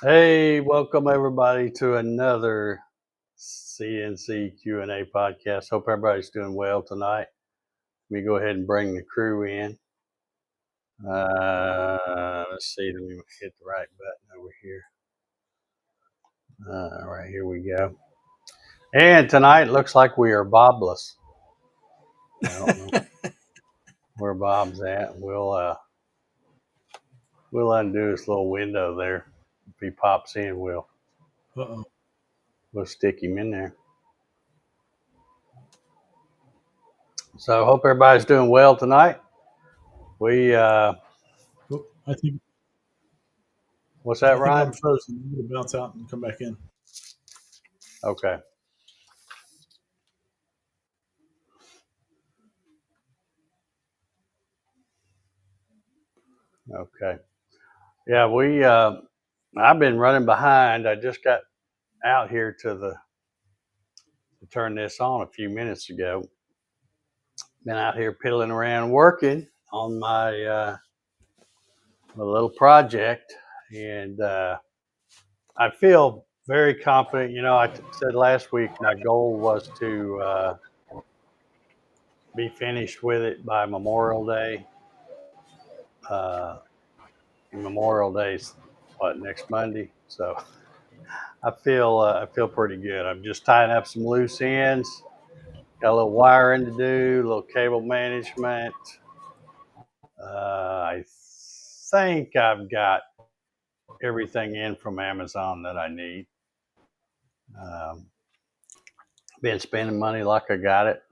Hey, welcome everybody to another CNC Q A Podcast. Hope everybody's doing well tonight. Let me go ahead and bring the crew in. Let's see, let me hit the right button over here. Right, here we go. And tonight looks like we are Bobless. I don't know where Bob's at. We'll undo this little window there. If he pops in, Uh-oh. we'll stick him in there. So hope everybody's doing well tonight. We Oh, I think what's that, I think Ryan? I'm frozen. I'm gonna bounce out and come back in. Okay. Okay. Yeah, I've been running behind. I just got out here to turn this on a few minutes ago. Been out here piddling around working on my little project, and I feel very confident. I said last week my goal was to be finished with it by Memorial Day. Uh, Memorial Day's next Monday, so I feel pretty good. I'm just tying up some loose ends. Got a little wiring to do, a little cable management. I think I've got everything in from Amazon that I need. Um, Been spending money like I got it,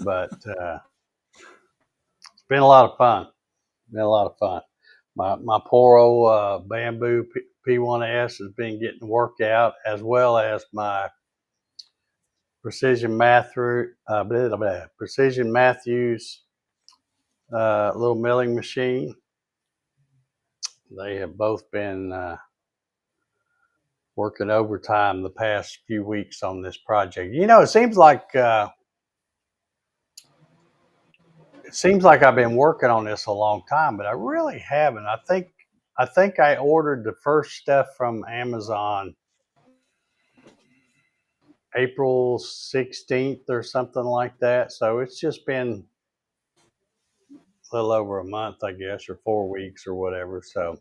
but it's been a lot of fun. Been a lot of fun. My poor old bamboo P1S has been getting worked out, as well as my Precision Matthews little milling machine. They have both been working overtime the past few weeks on this project. It seems like I've been working on this a long time, but I really haven't. I think I ordered the first stuff from Amazon April 16th or something like that. So it's just been a little over a month, I guess, or 4 weeks or whatever. So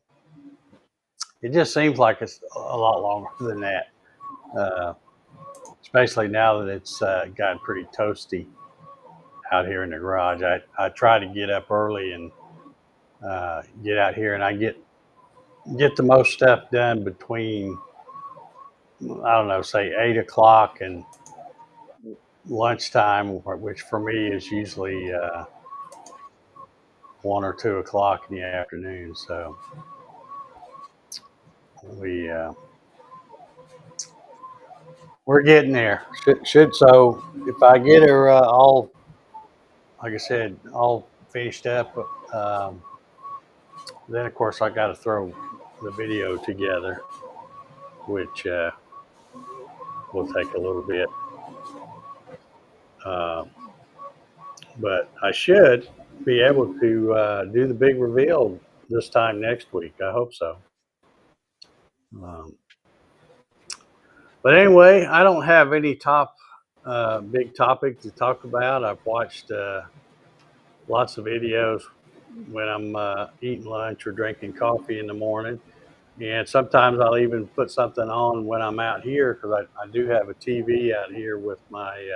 it just seems like it's a lot longer than that, uh, especially now that it's gotten pretty toasty out here in the garage. I try to get up early and get out here, and I get the most stuff done between, I don't know, say 8 o'clock and lunchtime, which for me is usually 1 or 2 o'clock in the afternoon. So we we're getting there. So if I get her all, like I said, all finished up, um, then of course I got to throw the video together, which will take a little bit. Uh, but I should be able to do the big reveal this time next week. I hope so. Um, but anyway, I don't have any big topic to talk about. I've watched lots of videos when I'm eating lunch or drinking coffee in the morning. And sometimes I'll even put something on when I'm out here, because I do have a TV out here with my,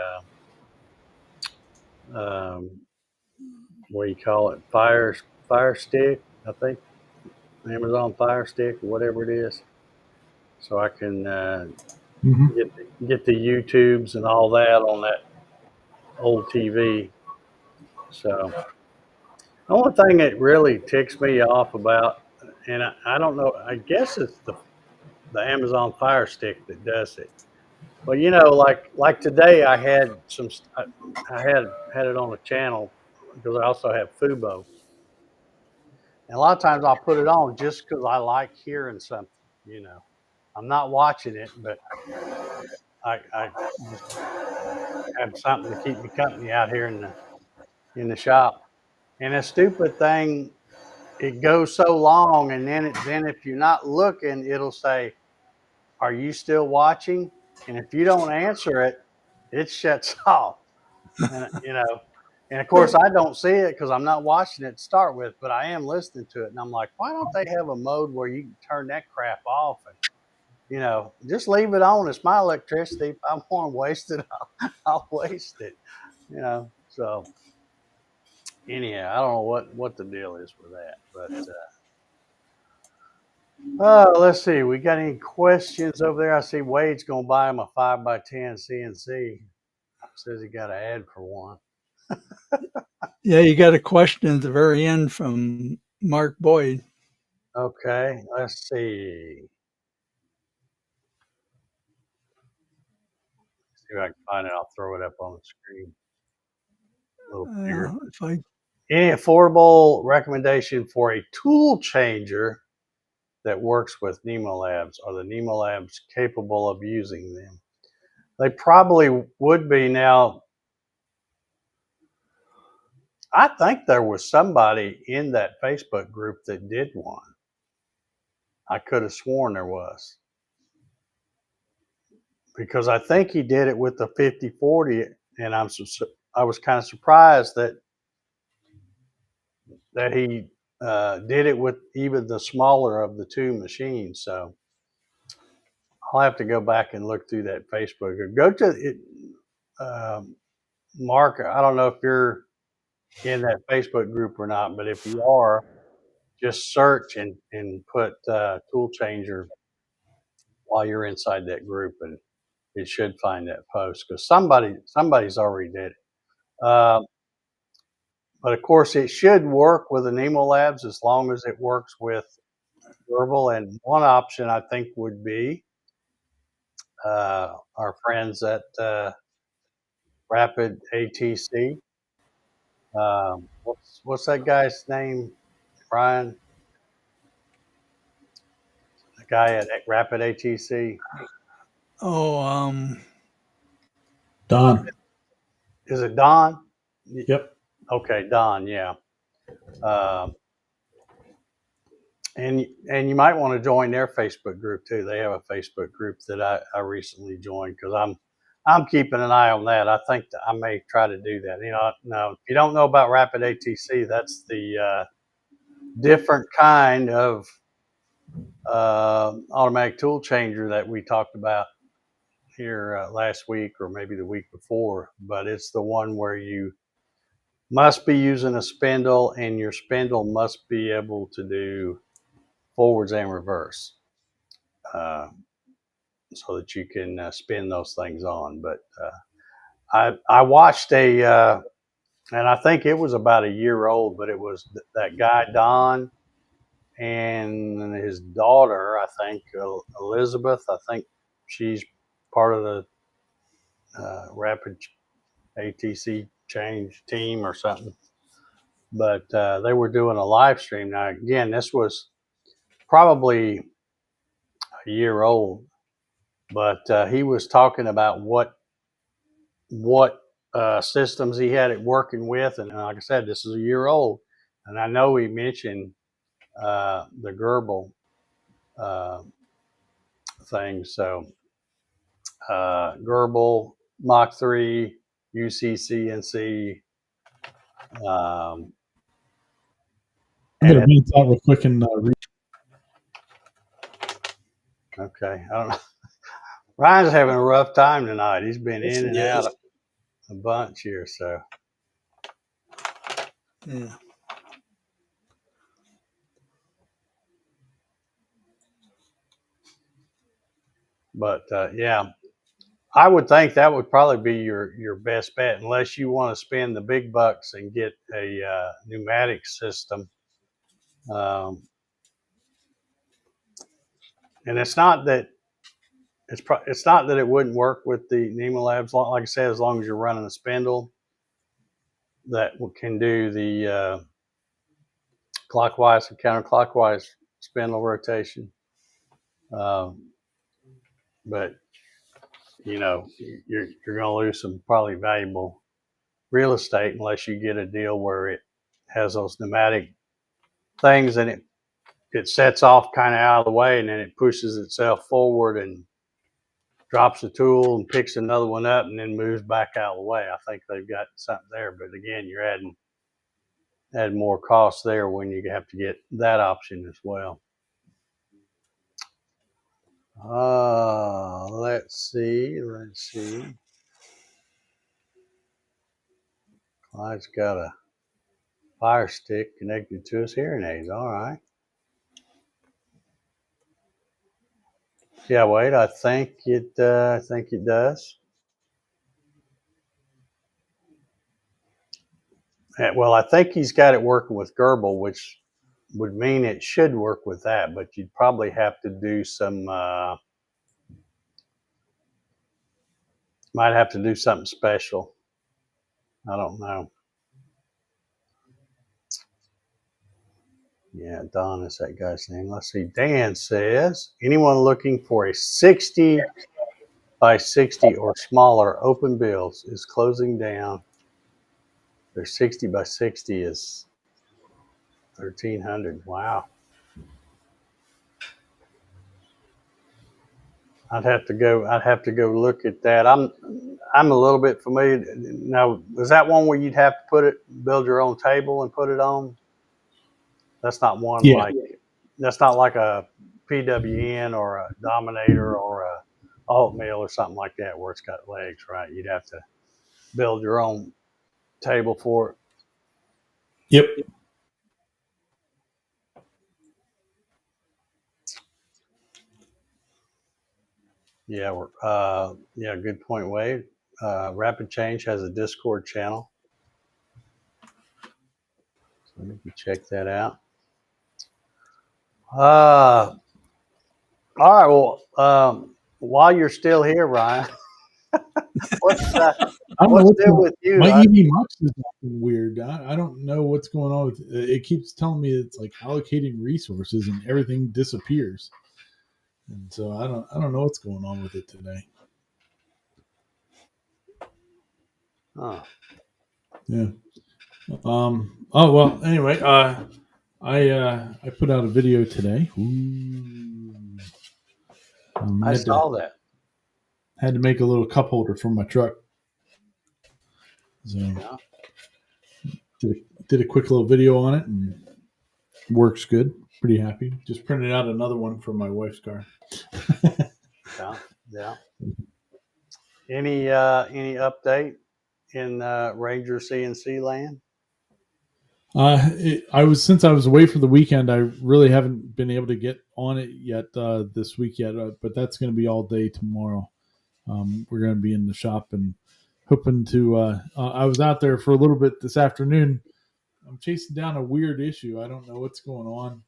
um, what do you call it, Fire Stick, I think, Amazon Fire Stick, or whatever it is. So I can Mm-hmm. get the YouTubes and all that on that old TV. So the only thing that really ticks me off about, and I don't know, I guess it's the Amazon Fire Stick that does it. Well, like today, I had I had it on a channel because I also have Fubo, and a lot of times I'll put it on just because I like hearing something. You know, I'm not watching it, but I just have something to keep me company out here in the shop. And a stupid thing it goes so long, and then if you're not looking, it'll say, "Are you still watching?" And if you don't answer it, it shuts off. And and of course I don't see it because I'm not watching it to start with, but I am listening to it, and I'm like, why don't they have a mode where you can turn that crap off and just leave it on? It's my electricity. If I want to waste it, I'll waste it. So anyhow, I don't know what the deal is with that, but let's see. We got any questions over there? I see Wade's gonna buy him a 5x10 CNC. Says he got an ad for one. Yeah, you got a question at the very end from Mark Boyd. Okay, let's see. See if I can find it. I'll throw it up on the screen a little bigger. Any affordable recommendation for a tool changer that works with Nemo Labs? Are the Nemo Labs capable of using them? They probably would be. Now, I think there was somebody in that Facebook group that did one. I could have sworn there was. Because I think he did it with the 5040, and I was kind of surprised that he did it with even the smaller of the two machines. So I'll have to go back and look through that Facebook. Or go to it, Mark. I don't know if you're in that Facebook group or not, but if you are, just search and put tool changer while you're inside that group, and it should find that post because somebody's already did it. But of course, it should work with the Nemo Labs as long as it works with Verbal. And one option I think would be our friends at Rapid ATC. What's that guy's name, Brian? The guy at Rapid ATC. Oh, Don. Is it Don? Yep. Okay, Don. Yeah. And you might want to join their Facebook group too. They have a Facebook group that I recently joined because I'm keeping an eye on that. I think that I may try to do that. Now if you don't know about Rapid ATC, that's the different kind of automatic tool changer that we talked about here last week or maybe the week before. But it's the one where you must be using a spindle, and your spindle must be able to do forwards and reverse, so that you can spin those things on. But I watched and I think it was about a year old, but it was that guy Don and his daughter, I think Elizabeth. I think she's part of the Rapid ATC change team or something. But they were doing a live stream. Now, again, this was probably a year old, but he was talking about what systems he had it working with, and like I said, this is a year old, and I know he mentioned the Gerbil uh, thing. So Gerbil, Mach 3, UCCNC. I'm going to beat that real quick and read. Okay, I don't know. Ryan's having a rough time tonight. He's been in and out a bunch here, so. yeah. But yeah, I would think that would probably be your best bet, unless you want to spend the big bucks and get a pneumatic system. And it's not that it's not that it wouldn't work with the Nemo Labs. Like I said, as long as you're running a spindle that can do the clockwise and counterclockwise spindle rotation. But you're going to lose some probably valuable real estate unless you get a deal where it has those pneumatic things, and it sets off kind of out of the way, and then it pushes itself forward and drops the tool and picks another one up and then moves back out of the way. I think they've got something there, but again, you're adding more costs there when you have to get that option as well. Let's see. Clyde's got a Fire Stick connected to his hearing aids. All right. Yeah, wait. I think it does. Well, I think he's got it working with Gerbil, which would mean it should work with that, but you'd probably have to do some. Might have to do something special. I don't know. Yeah, Don is that guy's name. Let's see. Dan says, anyone looking for a 60 by 60 or smaller open bills is closing down. Their 60 by 60 is 1,300. Wow. I'd have to go look at that. I'm a little bit familiar. Now, was that one where you'd have to build your own table and put it on? That's not one that's not like a PWN or a Dominator or a Oatmeal or something like that where it's got legs, right? You'd have to build your own table for it. Yep. Yeah, good point, Wade. Rapid Change has a Discord channel. So you can check that out. All right. Well, while you're still here, Ryan, what's new with you? My EV Mux is acting weird. I don't know what's going on with it. It keeps telling me it's like allocating resources and everything disappears. And so I don't know what's going on with it today. Oh. Yeah. Oh well. Anyway, I put out a video today. I saw that. Had to make a little cup holder for my truck. So did a quick little video on it and works good. Pretty happy. Just printed out another one for my wife's car. Yeah. Any update in Ranger CNC land? Since I was away for the weekend, I really haven't been able to get on it yet this week yet. But that's going to be all day tomorrow. We're going to be in the shop and hoping to. I was out there for a little bit this afternoon. I'm chasing down a weird issue. I don't know what's going on.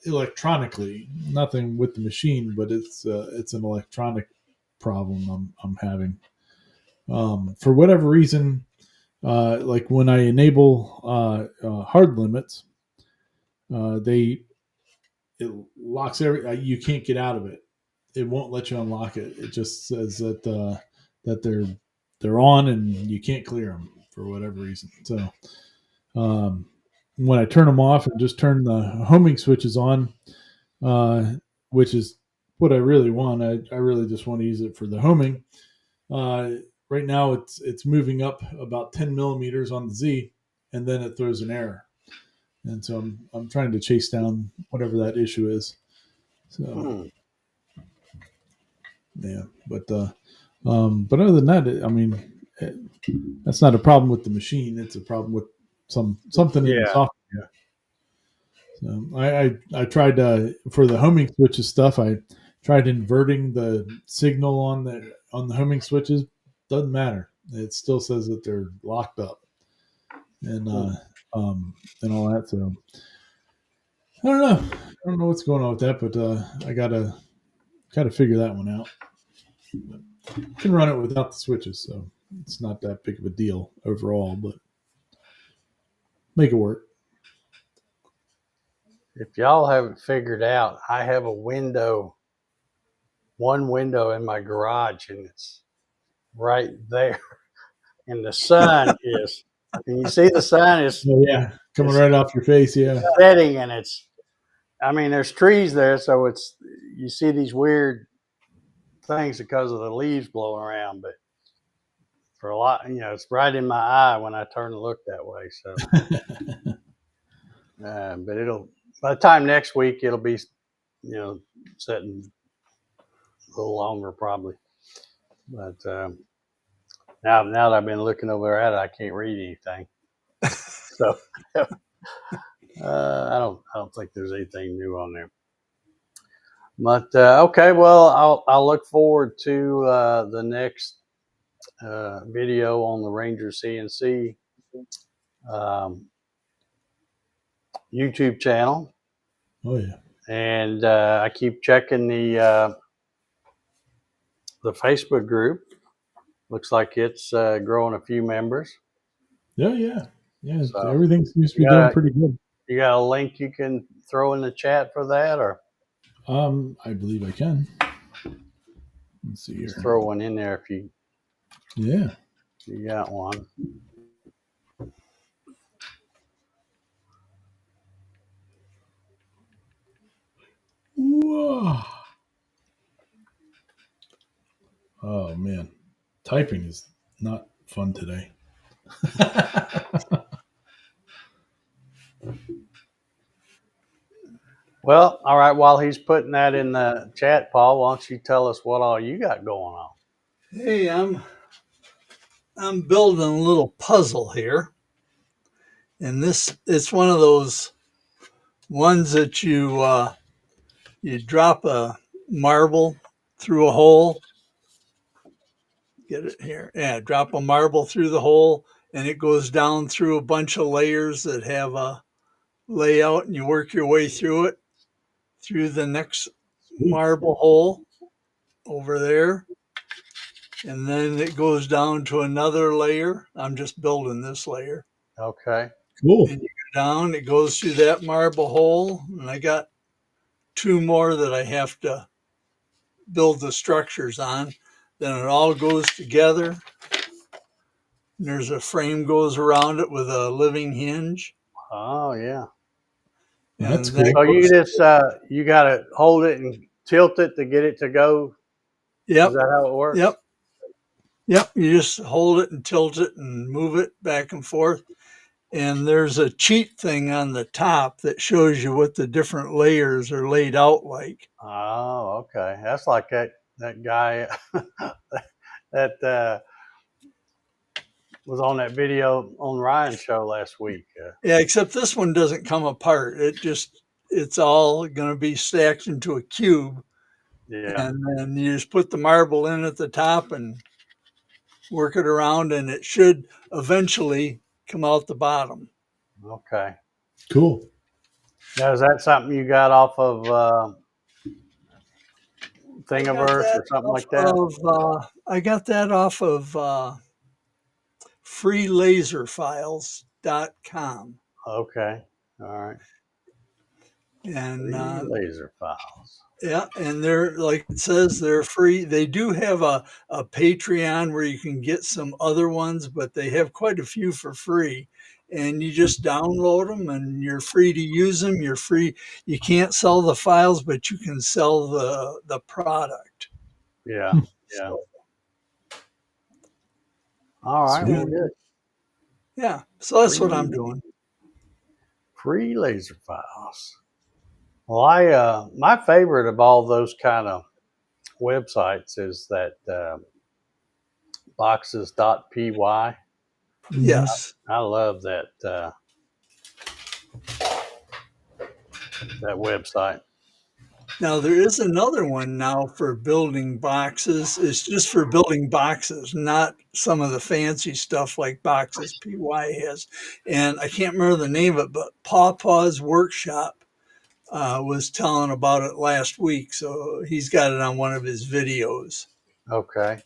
Electronically, nothing with the machine, but it's an electronic problem I'm having. For whatever reason, like when I enable hard limits, it locks you can't get out of it. It won't let you unlock it. It just says that they're on and you can't clear them for whatever reason. So when I turn them off and just turn the homing switches on, which is what I really want. I really just want to use it for the homing. Right now it's moving up about 10 millimeters on the Z, and then it throws an error. And so I'm trying to chase down whatever that issue is. So yeah, but other than that, I mean, that's not a problem with the machine. It's a problem with something in the software. So I tried for the homing switches stuff. I tried inverting the signal on the homing switches. Doesn't matter. It still says that they're locked up, and all that. So I don't know. I don't know what's going on with that, but I gotta figure that one out. But I can run it without the switches, so it's not that big of a deal overall. But make it work. If y'all haven't figured out, I have one window in my garage, and it's right there, and the sun is and you see the sun is Oh, yeah, coming it's right off your face. Yeah. setting, and there's trees there, so you see these weird things because of the leaves blowing around, but for a lot, it's right in my eye when I turn to look that way. So, but by the time next week, it'll be, setting a little longer probably. But now that I've been looking over at it, I can't read anything. So I don't think there's anything new on there. But okay, well, I'll look forward to the next video on the Ranger CNC YouTube channel. Oh yeah. And I keep checking the Facebook group. Looks like it's growing a few members. Yeah. So Everything seems to be doing pretty good. You got a link you can throw in the chat for that, or I believe I can. Let's see here. just throw one in there if you got one. Whoa. Oh man, typing is not fun today. Well, all right. While he's putting that in the chat, Paul, why don't you tell us what all you got going on? Hey, I'm building a little puzzle here, and it's one of those ones that you drop a marble through a hole. Get it here? Yeah, drop a marble through the hole, and it goes down through a bunch of layers that have a layout, and you work your way through it, through the next marble hole over there. And then it goes down to another layer. I'm just building this layer. Okay. Cool. And you go down, it goes through that marble hole. And I got 2 more that I have to build the structures on. Then it all goes together. And there's a frame goes around it with a living hinge. Oh yeah. That's And cool. So you got to hold it and tilt it to get it to go. Yep. Is that how it works? Yep. You just hold it and tilt it and move it back and forth. And there's a cheat thing on the top that shows you what the different layers are laid out like. Oh, okay. That's like that guy that was on that video on Ryan's show last week. Yeah, except this one doesn't come apart. It's all going to be stacked into a cube. Yeah. And then you just put the marble in at the top and work it around, and it should eventually come out the bottom. Okay. Cool. Now, is that something you got off of Thingiverse or something like that? I got that off of freelaserfiles.com. Okay. All right. And laser files. yeah, and they're, like it says, they're free. They do have a Patreon where you can get some other ones, but they have quite a few for free. And you just download them and you're free to use them. You're free. You can't sell the files, but you can sell the product. Yeah. Yeah. All right. Well, good. Yeah. So that's what I'm doing. Free laser files. Well, my favorite of all those kind of websites is that boxes.py. Yes. I love that that website. Now there is another one now for building boxes. It's just for building boxes, not some of the fancy stuff like Boxes PY has. And I can't remember the name of it, but Pawpaw's Workshop was telling about it last week. So he's got it on one of his videos. Okay.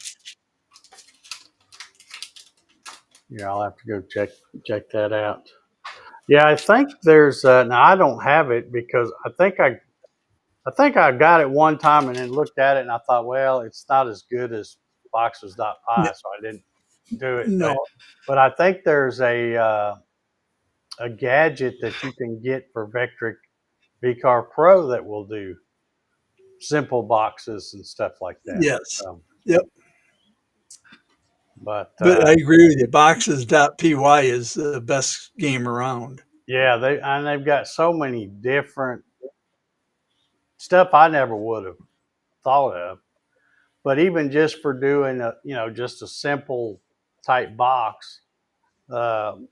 Yeah, I'll have to go check that out. Yeah, I think there's now I don't have it because I think I got it one time and then looked at it and I thought, well, it's not as good as boxes.py, so I didn't do it. No. But I think there's a gadget that you can get for Vectric VCar Pro that will do simple boxes and stuff like that. Yes. So, Yep. but But I agree with you. Boxes.py is the best game around. yeah, they've got so many different stuff I never would have thought of. But even just for doing just a simple type box, and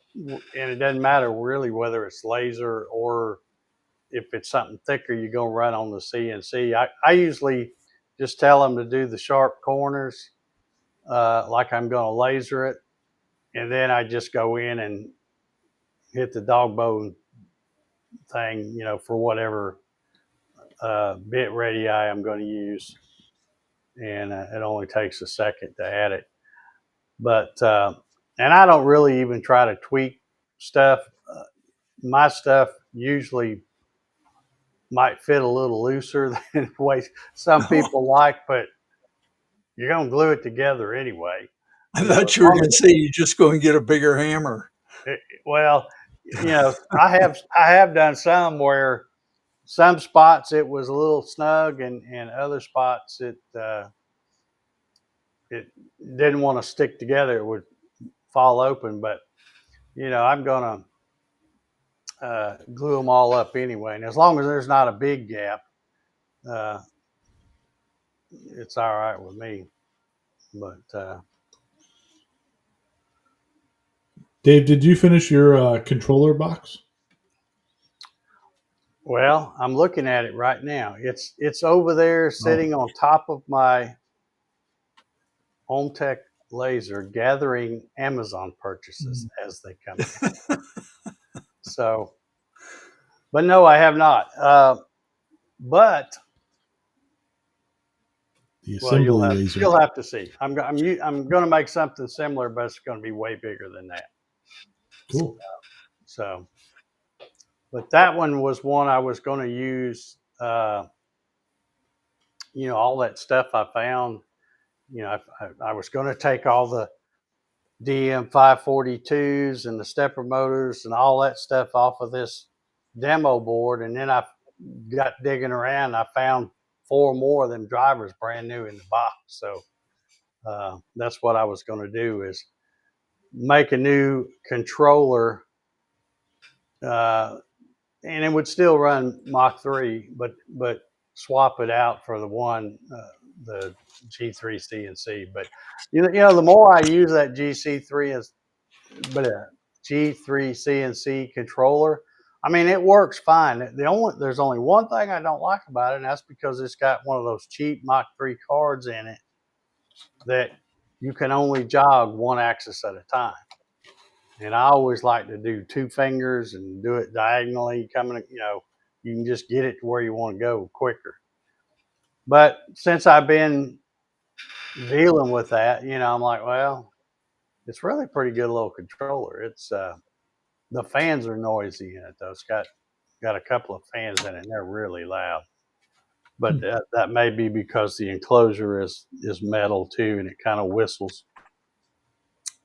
it doesn't matter really whether it's laser or if it's something thicker, you're going to run on the CNC. I usually just tell them to do the sharp corners, like I'm going to laser it, and then I just go in and hit the dog bone thing, for whatever bit radii I'm going to use, and it only takes a second to add it. But and I don't really even try to tweak stuff. My stuff usually might fit a little looser than the way some people like, but you're going to glue it together anyway. I thought you were going to say you just go and get a bigger hammer. Well, I have done some where some spots it was a little snug, and other spots it didn't want to stick together. It would fall open, but I'm gonna glue them all up anyway. And as long as there's not a big gap, uh, it's all right with me. But Dave, did you finish your controller box? well, I'm looking at it right now. It's over there sitting on top of my Home Tech laser, gathering Amazon purchases as they come in. So, but no, I have not. But The assembly laser. You'll have to see. I'm going to make something similar, but it's going to be way bigger than that. Cool. So, but that one was one I was going to use. All that stuff I found. I was going to take all the DM 542s and the stepper motors and all that stuff off of this demo board, and then I got digging around. I found 4 more of them drivers brand new in the box. So that's what I was going to do, is make a new controller, and it would still run Mach 3, but swap it out for the one, the G3 CNC. But the more I use that G3 CNC controller, I mean, it works fine. There's only one thing I don't like about it, and that's because it's got one of those cheap Mach 3 cards in it that you can only jog one axis at a time. And I always like to do 2 fingers and do it diagonally coming, you can just get it to where you want to go quicker. But since I've been dealing with that, I'm like, well, it's really a pretty good little controller. It's the fans are noisy in it though. It's got a couple of fans in it, and they're really loud. But that may be because the enclosure is metal too, and it kind of whistles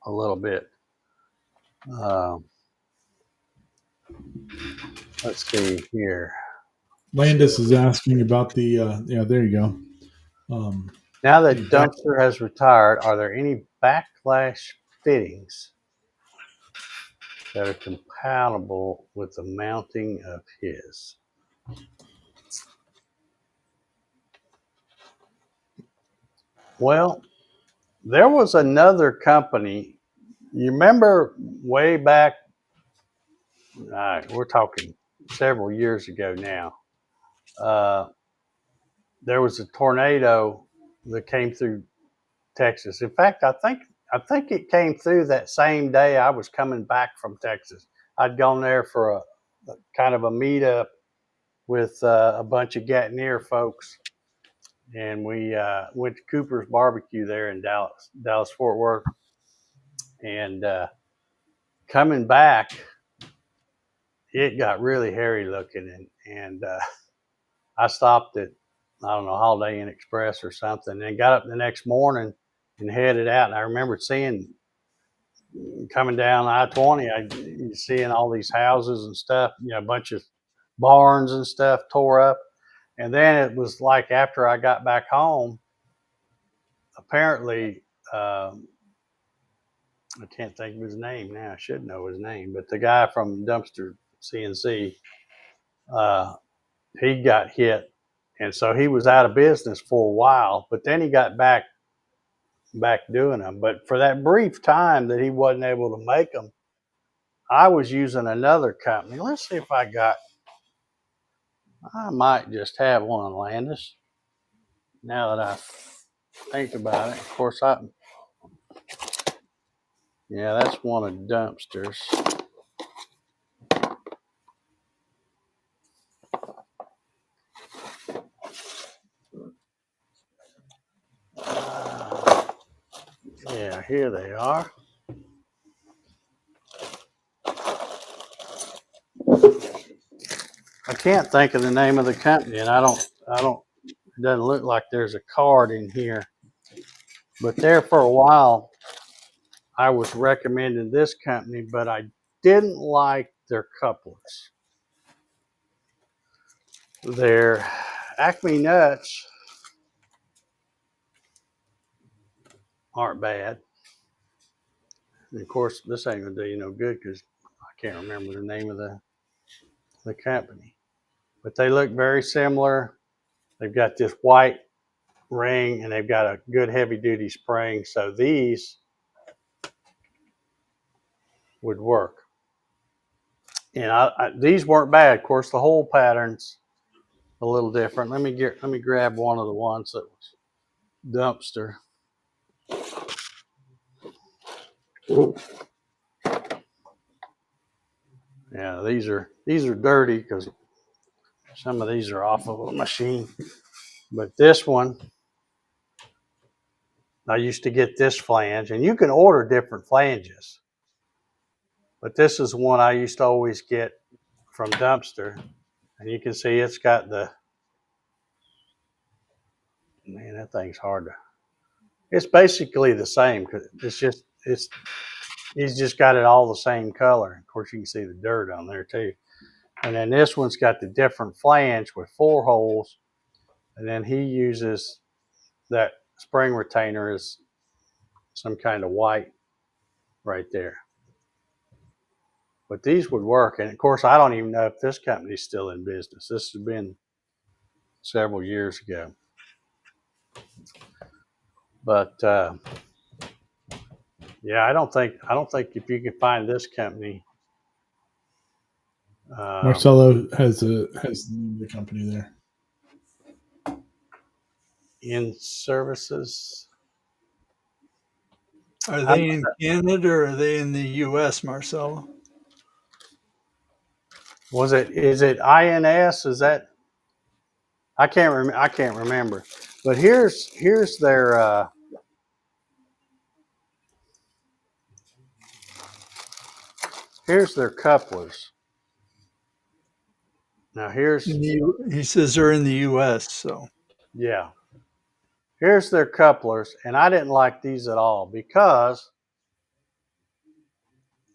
a little bit. Let's see here. Landis is asking about the there you go. Now that Dumpster has retired, are there any backlash fittings that are compatible with the mounting of his? Well, there was another company. You remember way back, we're talking several years ago now, there was a tornado that came through Texas. In fact, I think it came through that same day I was coming back from Texas. I'd gone there for a kind of a meetup with a bunch of Gatinier folks, and we went to Cooper's Barbecue there in Dallas Fort Worth. And coming back, it got really hairy looking, and I stopped at, I don't know, Holiday Inn Express or something, and got up the next morning and headed out. And I remember seeing coming down I-20, you seeing all these houses and stuff, a bunch of barns and stuff tore up. And then it was like after I got back home, apparently, I can't think of his name now. I should know his name, but the guy from Dumpster CNC, he got hit, and so he was out of business for a while. But then he got back doing them. But for that brief time that he wasn't able to make them, I was using another company. Let's see if I might just have one, Landis. Now that I think about it, of course, yeah, that's one of Dumpsters. Yeah, here they are. I can't think of the name of the company, and it doesn't look like there's a card in here. But there for a while, I was recommending this company, but I didn't like their couplers. Their Acme nuts aren't bad. And of course, this ain't gonna do you no good because I can't remember the name of the company. But they look very similar. They've got this white ring and they've got a good heavy duty spring. So these would work. And these weren't bad. Of course, the hole pattern's a little different. Let me grab one of the ones that was Dumpster. Yeah, these are dirty because some of these are off of a machine. But this one, I used to get this flange, and you can order different flanges. But this is one I used to always get from Dumpster. And you can see it's got man, that thing's hard to, it's basically the same. He's just got it all the same color. Of course, you can see the dirt on there too. And then this one's got the different flange with 4 holes. And then he uses that spring retainer as some kind of white right there. But these would work. And of course, I don't even know if this company's still in business. This has been several years ago. But yeah, I don't think if you can find this company. Marcelo has the name of the company there. In services. Are they in Canada or are they in the U.S., Marcelo? Is it INS? Is that? I can't remember. But here's their couplers. Now he says they're in the U.S. So yeah. Here's their couplers, and I didn't like these at all because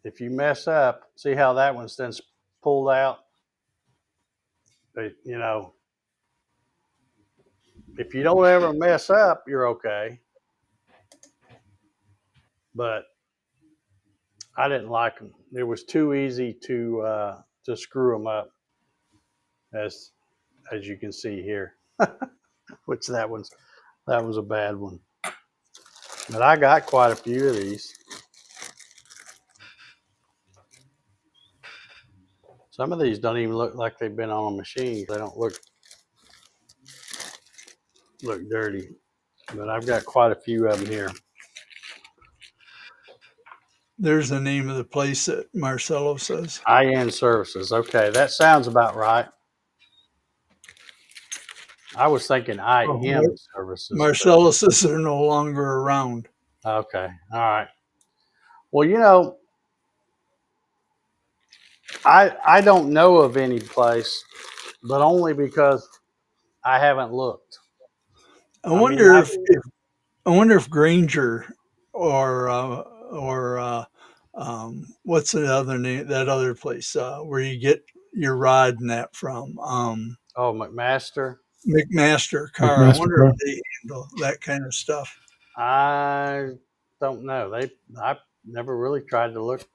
if you mess up, see how that one's then pulled out? But, if you don't ever mess up, you're okay. But I didn't like them. It was too easy to screw them up, as you can see here. Which that was a bad one. But I got quite a few of these. Some of these don't even look like they've been on a machine. They don't look dirty. But I've got quite a few of them here. There's the name of the place that Marcelo says. IN Services. Okay, that sounds about right. I was thinking IM Services. Marcelo says they're no longer around. Okay, all right. Well, I don't know of any place, but only because I haven't looked. I wonder if Granger or What's the other name? That other place where you get your rod and that from? Oh, McMaster. McMaster Car. I McMaster wonder if car. they handle that kind of stuff. I don't know. I've never really tried to look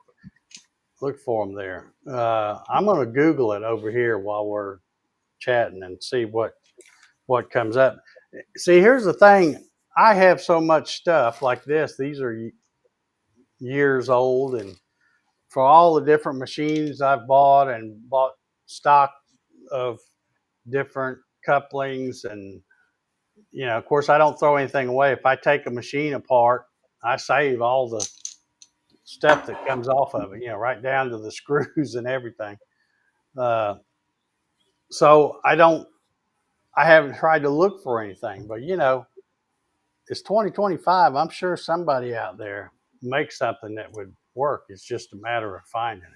for them there. I'm going to Google it over here while we're chatting and see what comes up. See, here's the thing. I have so much stuff like this. These are years old, and for all the different machines I've bought stock of different couplings, and of course, I don't throw anything away. If I take a machine apart, I save all the stuff that comes off of it, right down to the screws and everything. Uh, so I haven't tried to look for anything, but it's 2025. I'm sure somebody out there makes something that would work. It's just a matter of finding it.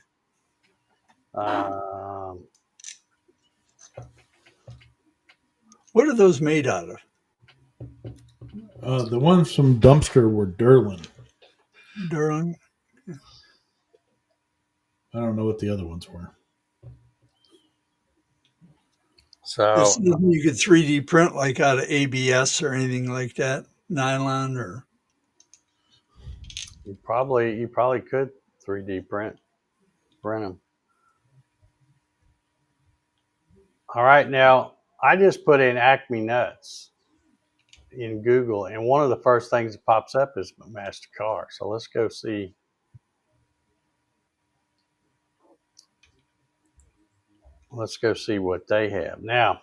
What are those made out of? The ones from Dumpster were Derlin. Durham. I don't know what the other ones were. So You could 3D print like out of ABS or anything like that, nylon or. you probably could 3D print them. All right, now I just put in Acme nuts in Google, and one of the first things that pops up is Master Car. So let's go see. Let's go see what they have. Now,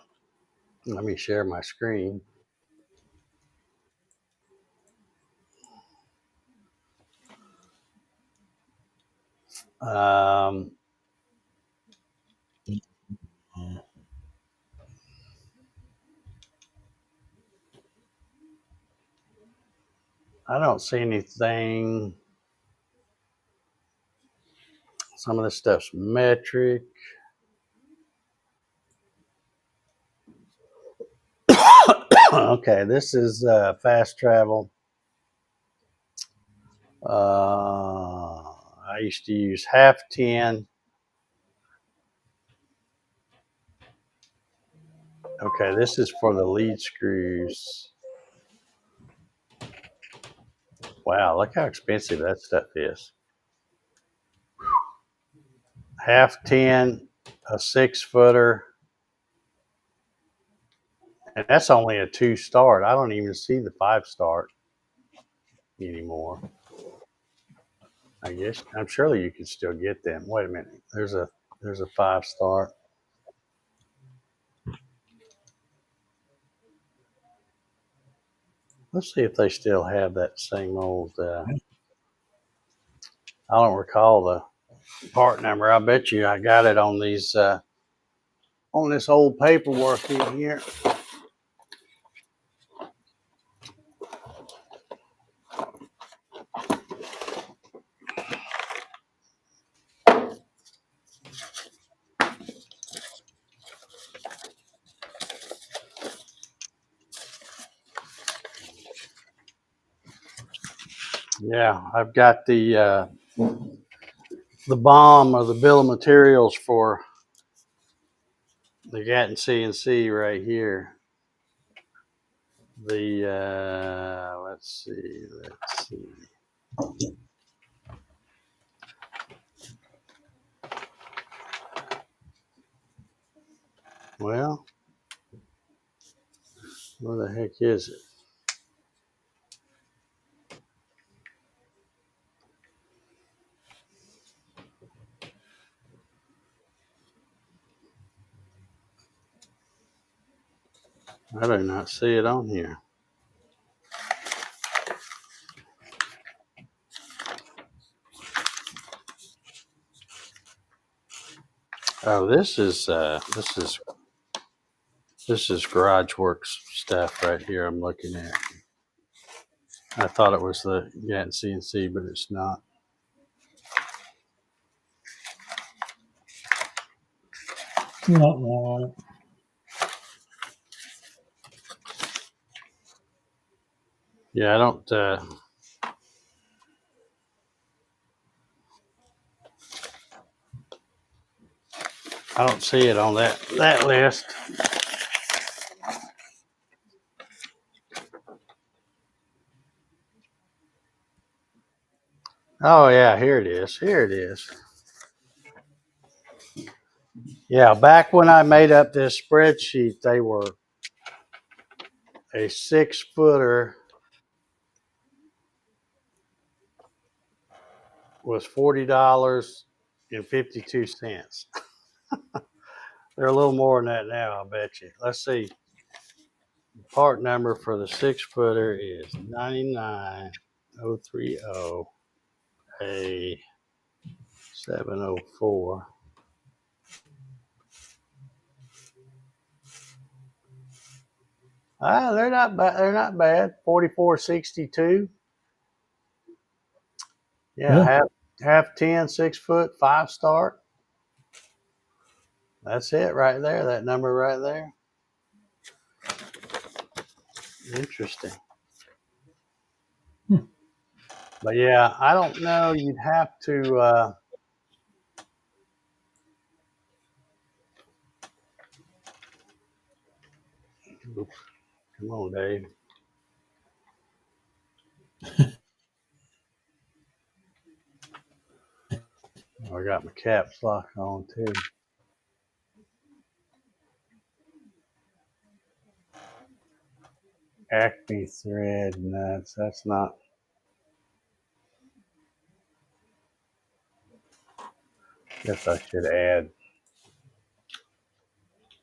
let me share my screen. Um, I don't see anything. Some of this stuff's metric. Okay, this is fast travel. I used to use half 10. Okay, this is for the lead screws. Wow, look how expensive that stuff is. Half 10, a 6-footer. And that's only a 2 start. I don't even see the 5 start anymore. I guess I'm surely you can still get them. Wait a minute. There's a 5 start. Let's see if they still have that same old. I don't recall the part number. I bet you I got it on these on this old paperwork in here. Yeah, I've got the BOM or the bill of materials for the Gatton CNC right here. The let's see. Well, where the heck is it? I do not see it on here. Oh, this is GarageWorks stuff right here. I'm looking at. I thought it was the Gatton CNC, but it's not. Yeah, I don't. I don't see it on that list. Oh yeah, here it is. Here it is. Yeah, back when I made up this spreadsheet, they were a 6-footer was $40.52. They're a little more than that now, I bet you. Let's see. Part number for the 6-footer is 99030A704. They're not bad. They're not bad. 4462. Yeah, half 10, 6-foot, 5 start. That's it right there. That number right there. Interesting. But yeah, I don't know. You'd have to. Come on, Dave. I got my caps lock on too. Acme thread nuts. That's not. Guess I should add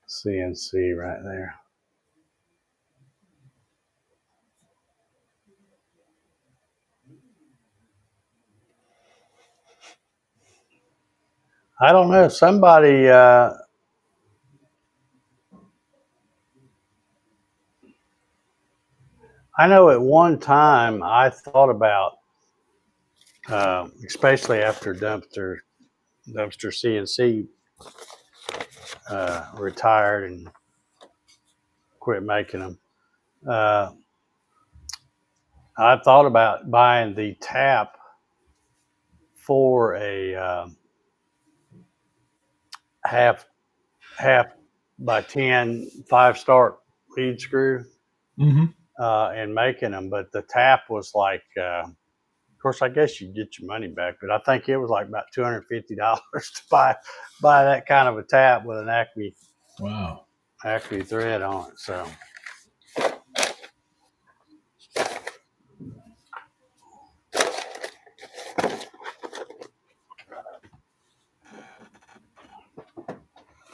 CNC right there. I don't know. Somebody. I know at one time I thought about, especially after dumpster CNC retired and quit making them. I thought about buying the tap for a half by 10 5-start lead screw, and making them, but the tap was like, of course, I guess you get your money back, but I think it was like about $250 to buy that kind of a tap with an Acme thread on it. So.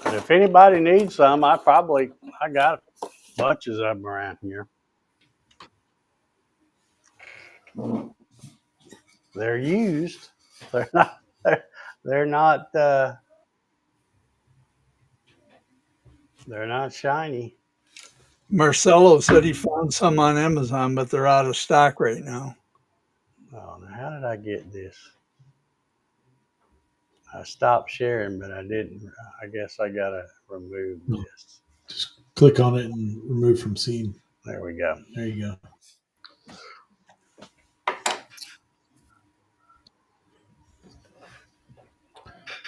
But if anybody needs some, I got bunches of them around here. They're used. They're not. They're not. They're not shiny. Marcelo said he found some on Amazon, but they're out of stock right now. Oh, now how did I get this? I stopped sharing, but I didn't. I guess I gotta remove this. Just click on it and remove from scene. There we go. There you go.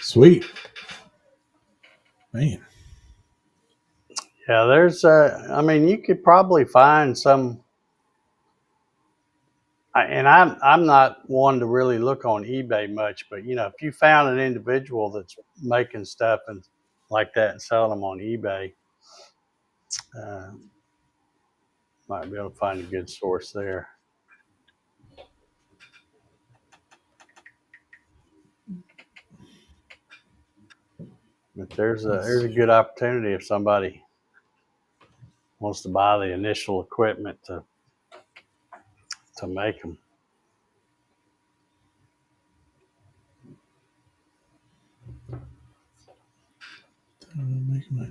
Sweet. Man. Yeah, there's. I mean, you could probably find some. And I'm not one to really look on eBay much, but if you found an individual that's making stuff and like that and selling them on eBay, might be able to find a good source there. But there's a good opportunity if somebody wants to buy the initial equipment to make them.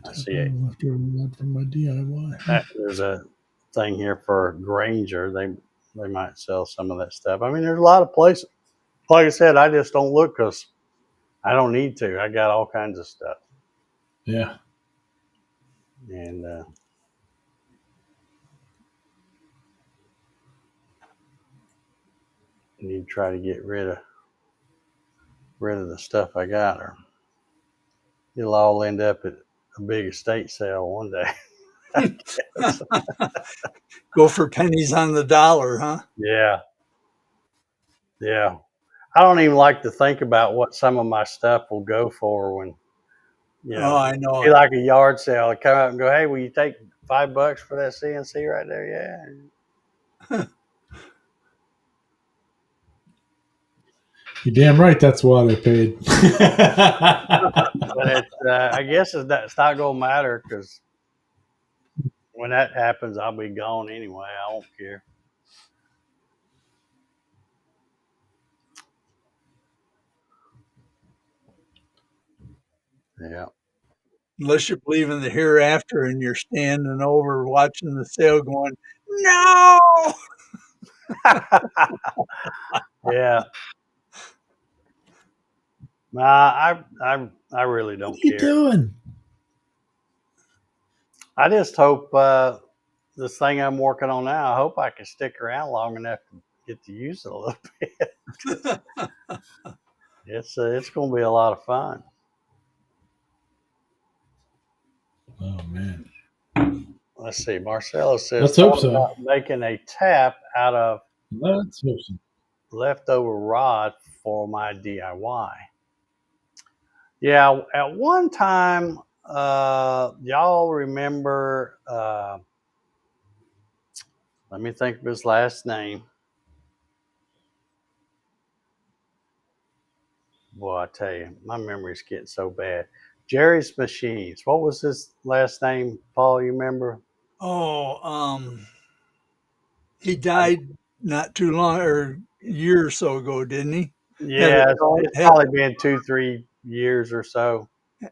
I see it. From my DIY. There's a thing here for Granger. They might sell some of that stuff. I mean, there's a lot of places. Like I said, I just don't look because I don't need to. I got all kinds of stuff. Yeah. And I need to try to get rid of the stuff I got, or it'll all end up at a big estate sale one day. I guess. Go for pennies on the dollar, huh? Yeah, yeah. I don't even like to think about what some of my stuff will go for when, Oh, I know be it. like a yard sale. I come out and go, hey, will you take $5 for that CNC right there? Yeah. You're damn right. That's what I paid. But I guess it's not going to matter because when that happens, I'll be gone anyway. I won't care. Yeah. Unless you believe in the hereafter and you're standing over watching the sale going, no. Yeah. Nah, I really What don't are you care. doing? I just hope this thing I'm working on now, I hope I can stick around long enough to get to use it a little bit. It's going to be a lot of fun. Oh man. Let's see. Marcelo says, Let's hope thought so. about making a tap out of Let's hope so. leftover rod for my DIY. Yeah, at one time, y'all remember, let me think of his last name. Boy, I tell you, my memory's getting so bad. Jerry's Machines. What was his last name, Paul? You remember? Oh, he died not too long or a year or so ago, didn't he? Yeah, it's Had probably been 2-3 years or so. did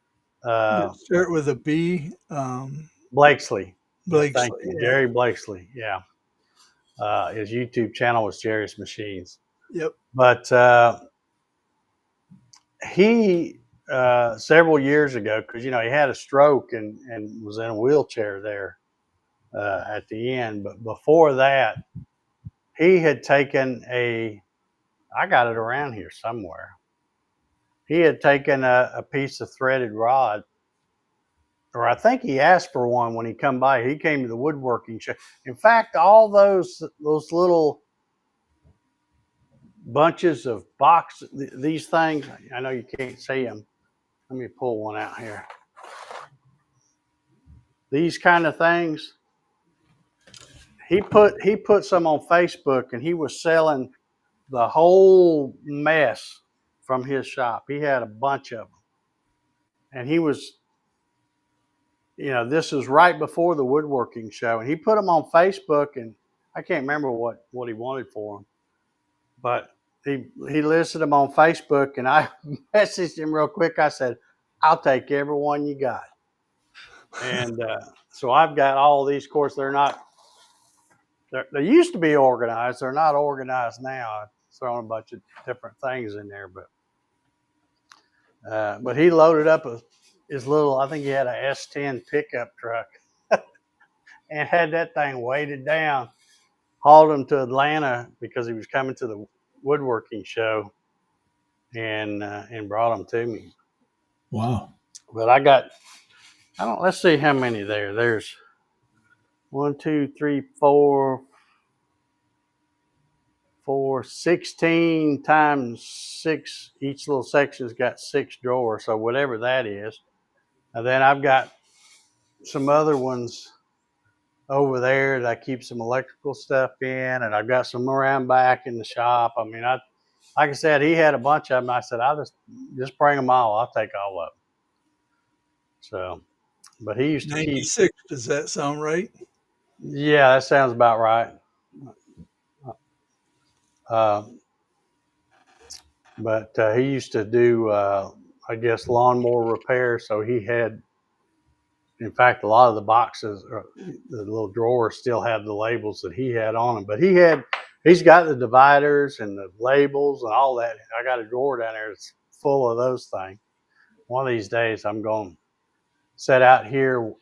it start with a B? Blakesley. Thank Blakesley. you. Yeah. Jerry Blakesley. Yeah. His YouTube channel was Jerry's Machines. Yep. But he, several years ago, because, he had a stroke and was in a wheelchair there at the end. But before that, he had taken I got it around here somewhere. He had taken a piece of threaded rod, or I think he asked for one when he come by. He came to the woodworking show. In fact, all those little bunches of boxes, these things, I know you can't see them. Let me pull one out here. These kind of things, he put some on Facebook, and he was selling the whole mess from his shop. He had a bunch of them, and he was, this was right before the woodworking show, and he put them on Facebook, and I can't remember what he wanted for them, but he listed them on Facebook, and I messaged him real quick. I said, I'll take every one you got. And so I've got all these. Of course, they used to be organized. They're not organized now. I've thrown a bunch of different things in there, but he loaded up his little, I think he had a S10 pickup truck and had that thing weighted down, hauled him to Atlanta because he was coming to the woodworking show, and brought them to me. Wow. But let's see how many there. There's 1, 2, 3, 4, 16 times 6. Each little section's got 6 drawers, so whatever that is. And then I've got some other ones over there that I keep some electrical stuff in, and I've got some around back in the shop. I mean, like I said, he had a bunch of them. I said, I'll just bring them all. I'll take all of them. So, but he used to keep. 96. Does that sound right? Yeah, that sounds about right. But he used to do, I guess, lawnmower repair. So he had, in fact, a lot of the boxes, the little drawers still have the labels that he had on them. But he's got the dividers and the labels and all that. I got a drawer down there that's full of those things. One of these days, I'm going to sit out here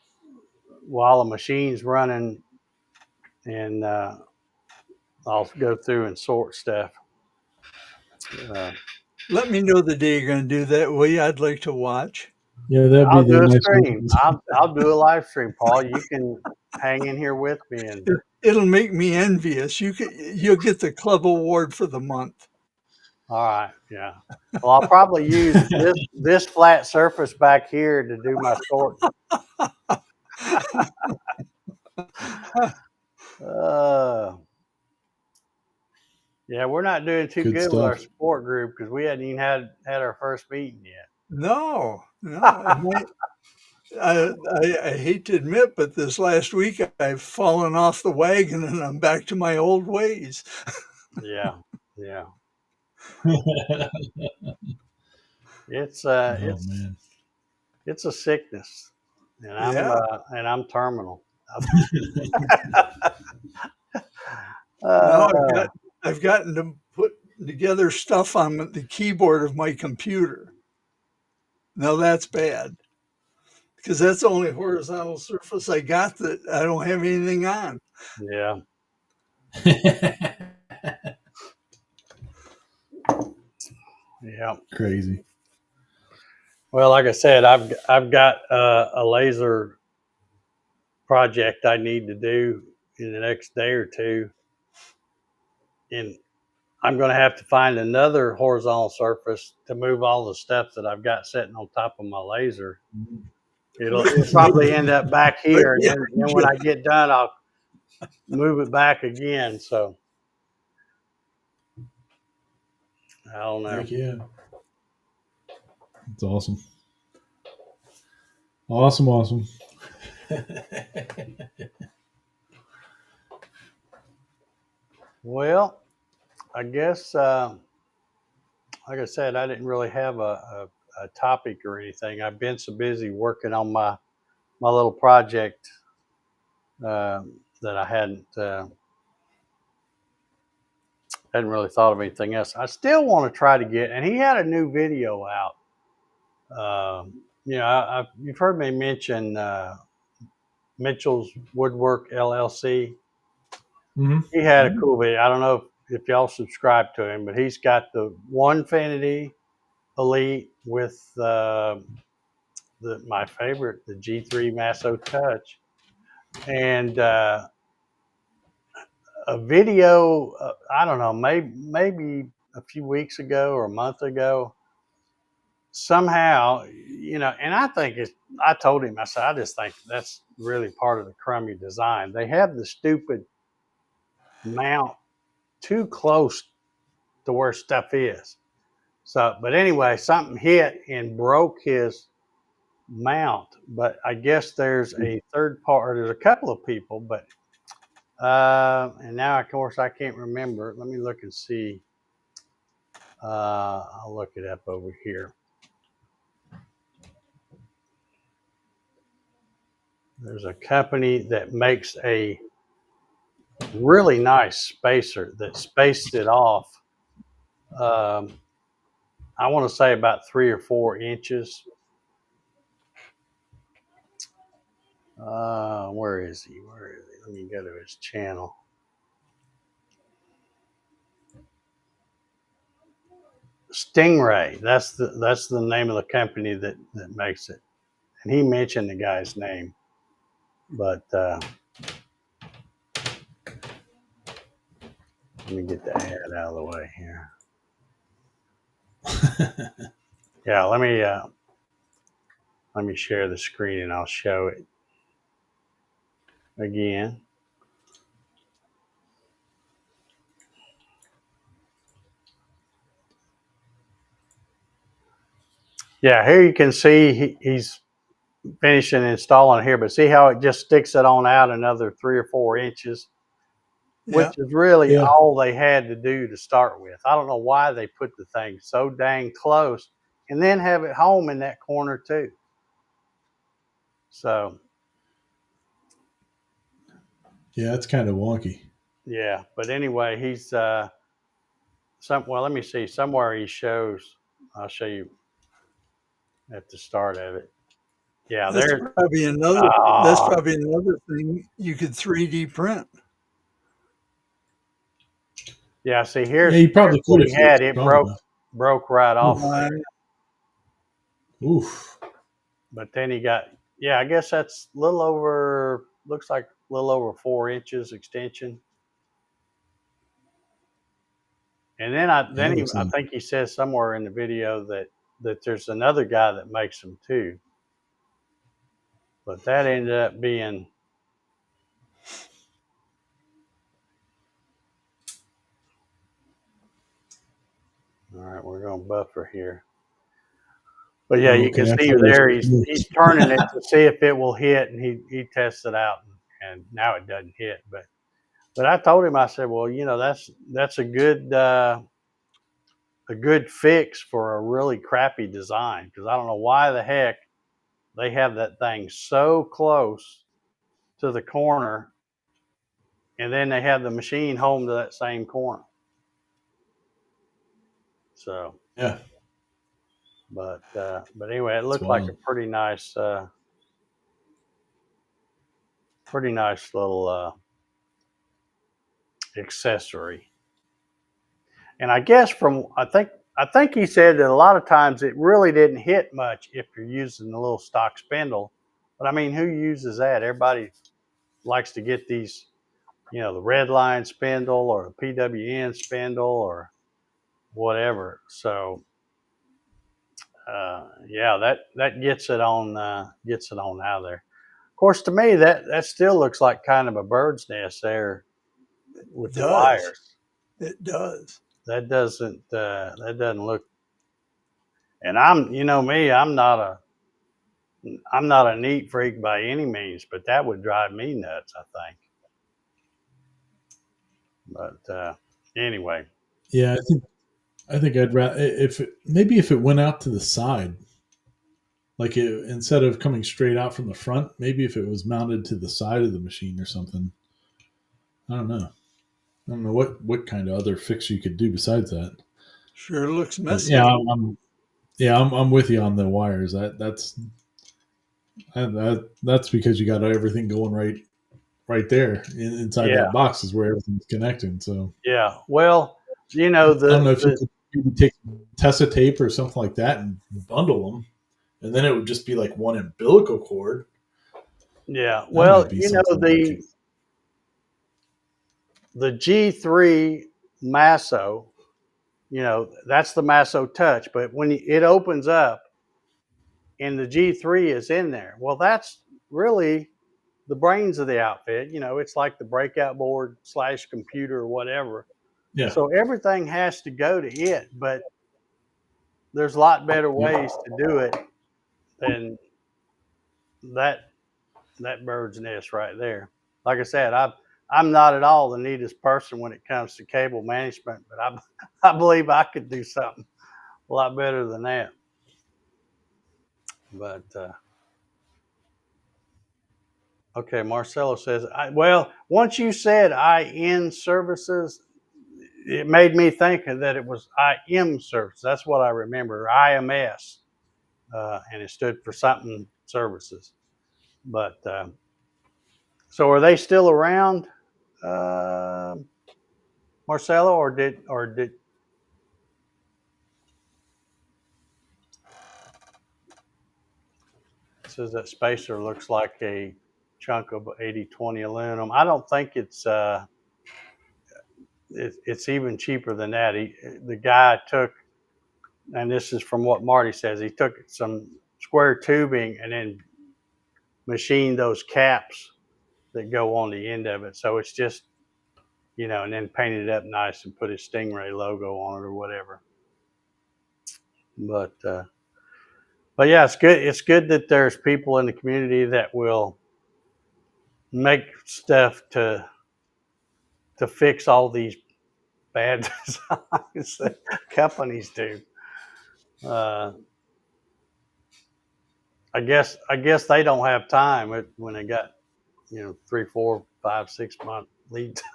while the machine's running, and I'll go through and sort stuff. Let me know the day you're going to do that, will you? I'd like to watch. Yeah, that'd be I'll the do a next stream. one. I'll do a live stream, Paul. You can hang in here with me, and It'll make me envious. You'll get the club award for the month. all right, yeah. Well, I'll probably use this flat surface back here to do my sorting. Uh, yeah, we're not doing too Good good with our stuff. support group because we hadn't even had our first meeting yet. No. I hate to admit, but this last week I've fallen off the wagon and I'm back to my old ways. Yeah, yeah. Oh It's man. it's a sickness, and Yeah. I'm terminal. Now Uh, I've gotten to put together stuff on the keyboard of my computer. Now that's bad because that's the only horizontal surface I got that I don't have anything on. yeah, yeah. Crazy. Well, like I said, I've got a laser project I need to do in the next day or two, and I'm going to have to find another horizontal surface to move all the stuff that I've got sitting on top of my laser. It'll probably end up back here, and then when I get done, I'll move it back again. So I don't know. Heck yeah. It's awesome. Awesome. Well, I guess, like I said, I didn't really have a topic or anything. I've been so busy working on my little project that I hadn't really thought of anything else. I still want to try to get, and he had a new video out. You've heard me mention Mitchell's Woodwork LLC. Mm-hmm. He had a cool video. I don't know if y'all subscribe to him, but he's got the Onefinity Elite with my favorite, the G3 Masso Touch, and a video. I don't know, maybe a few weeks ago or a month ago. Somehow, and I think I told him, I said, I just think that's really part of the crummy design. They have the stupid mount too close to where stuff is. So, but anyway, something hit and broke his mount. But I guess there's a third part. There's a couple of people, but and now of course I can't remember. Let me look and see. I'll look it up over here. There's a company that makes a really nice spacer that spaced it off. I want to say about 3 or 4 inches. Where is he? Let me go to his channel. Stingray. That's the name of the company that makes it. And he mentioned the guy's name, but let me get the ad out of the way here. Yeah, let me share the screen and I'll show it again. Yeah, here you can see he's finishing installing here, but see how it just sticks it on out another 3 or 4 inches, which is really all they had to do to start with. I don't know why they put the thing so dang close and then have it home in that corner too. So yeah, it's kind of wonky. Yeah, but anyway, he's well, let me see. Somewhere he shows. I'll show you at the start of it. Yeah, That's there. probably another thing you could 3D print. Yeah, see here's you probably what he had. It broke right off. Right. Oof. but then he got, yeah, I guess that's a little over, looks like a little over 4 inches extension. And then Yeah, it I looks like. think he says somewhere in the video that there's another guy that makes them too, but that ended up being, all right, we're going to buffer here. But yeah, you can Okay, I see thought it there was. he's turning it to see if it will hit, and he tests it out, and now it doesn't hit. But I told him, I said, well, that's a good fix for a really crappy design, because I don't know why the heck they have that thing so close to the corner, and then they have the machine home to that same corner. So, Yeah, but anyway, it it's looked like a wild. pretty nice little accessory. And I guess I think he said that a lot of times it really didn't hit much if you're using the little stock spindle. But I mean, who uses that? Everybody likes to get these, the red line spindle or the PWN spindle or whatever. So yeah, that gets it on out of there. Of course, to me that still looks like kind of a bird's nest there It with the does. wires. It does. That doesn't look. And me, I'm not a neat freak by any means, but that would drive me nuts, I think. But anyway, Yeah, I think I'd rather maybe if it went out to the side, like instead of coming straight out from the front, maybe if it was mounted to the side of the machine or something. I don't know. I don't know what kind of other fix you could do besides that. Sure looks But messy. yeah, I'm with you on the wires. That's because you got everything going right there inside yeah, that box is where everything's connecting. So yeah. Well, I don't know if you the could maybe take Tessa tape or something like that and bundle them, and then it would just be like one umbilical cord. yeah. That Well, might be something you could. the G3 Masso, that's the Masso Touch, but when it opens up and the G3 is in there, well, that's really the brains of the outfit. It's like the breakout board / computer or whatever. Yeah. So everything has to go to it, but there's a lot better ways to do it than that bird's nest right there. Like I said, I'm not at all the neatest person when it comes to cable management, but I believe I could do something a lot better than that. But okay, Marcelo says, well, once you said IN services, it made me think that it was IM service. That's what I remember, IMS, and it stood for something services. But so are they still around, uh, Marcelo, or did it says that spacer looks like a chunk of 80/20 aluminum? I don't think it's even cheaper than that. The guy took, and this is from what Marty says, he took some square tubing and then machined those caps that go on the end of it. So it's just, and then painted it up nice and put his Stingray logo on it or whatever. But yeah, it's good. It's good that there's people in the community that will make stuff to fix all these bad designs that companies do. Uh, I guess they don't have time when they got 3, 4, 5, 6 month lead times.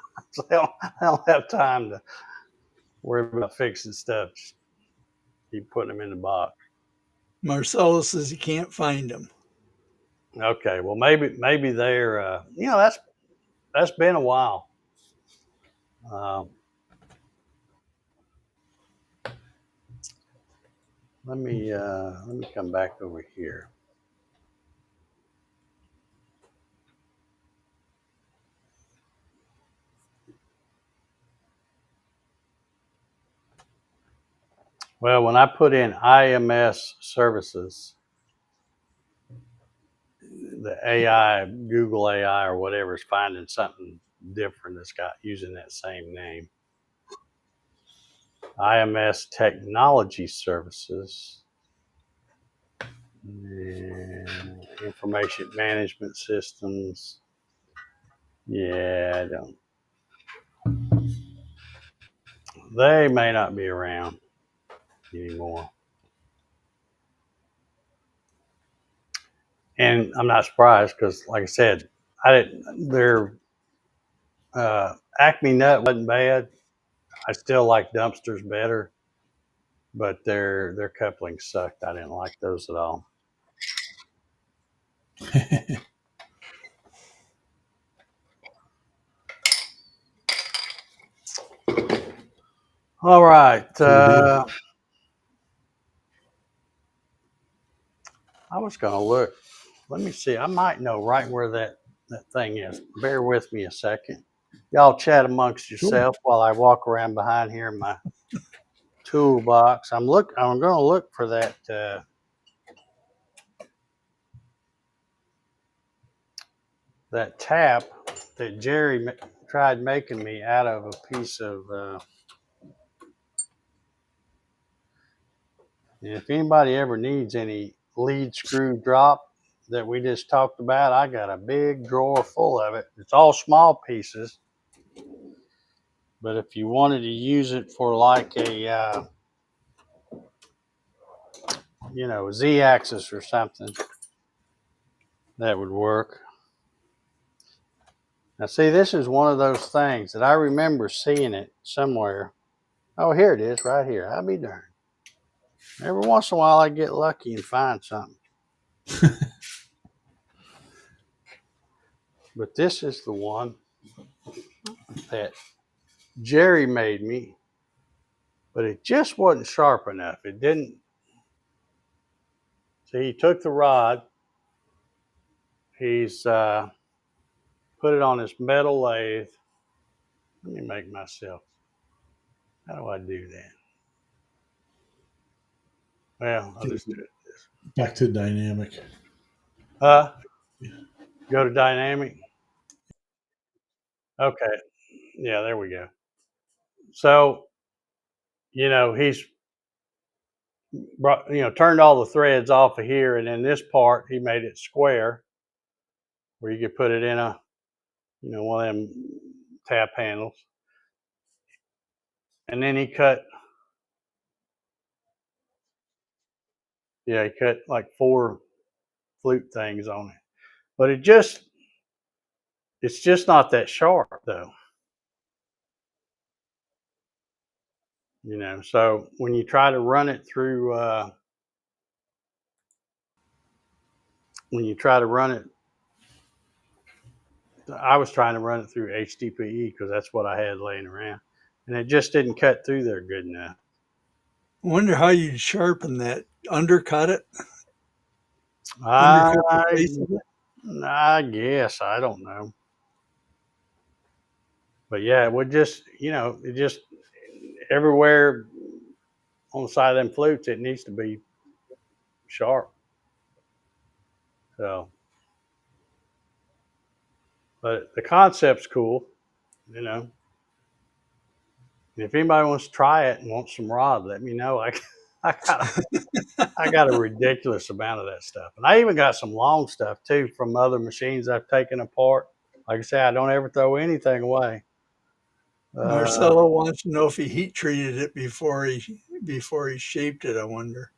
They don't have time to worry about fixing stuff. Just keep putting them in the box. Marcelo says he can't find them. Okay, well maybe they're that's been a while. Um, let me come back over here. Well, when I put in IMS services, the AI, Google AI or whatever, is finding something different that's got using that same name. IMS Technology Services, and Information Management Systems. Yeah, I don't. They may not be around anymore. And I'm not surprised because, like I said, I didn't. Their Acme Nut wasn't bad. I still like Dumpsters better, but their couplings sucked. I didn't like those at all. All right. Cool deal. I was going to look. Let me see. I might know right where that thing is. Bear with me a second. Y'all chat amongst yourself while I walk around behind here in my toolbox. I'm going to look for that tap that Jerry tried making me out of a piece of. And if anybody ever needs any lead screw drop that we just talked about, I got a big drawer full of it. It's all small pieces, but if you wanted to use it for like a Z-axis or something, that would work. Now, see, this is one of those things that I remember seeing it somewhere. Oh, here it is, right here. I'll be darned. Every once in a while, I get lucky and find something. But this is the one that Jerry made me, but it just wasn't sharp enough. It didn't. See, he took the rod, he's put it on this metal lathe. Let me make myself. How do I do that? Well, I'll just do it. Back to dynamic. Go to dynamic. Okay. Yeah, there we go. So, he's turned all the threads off of here, and in this part, he made it square where you could put it in one of them tap handles. And then he cut like 4 flute things on it. But it's just not that sharp though. So when you try to run it through I was trying to run it through HDPE because that's what I had laying around, and it just didn't cut through there good enough. I wonder how you'd sharpen that. Undercut it? Undercut the face of it? I guess. I don't know. But yeah, it would just, it just everywhere on the side of them flutes, it needs to be sharp. So, but the concept's cool, If anybody wants to try it and wants some rod, let me know. I got a ridiculous amount of that stuff, and I even got some long stuff too from other machines I've taken apart. Like I say, I don't ever throw anything away. Marcelo wants to know if he heat treated it before he shaped it. I wonder.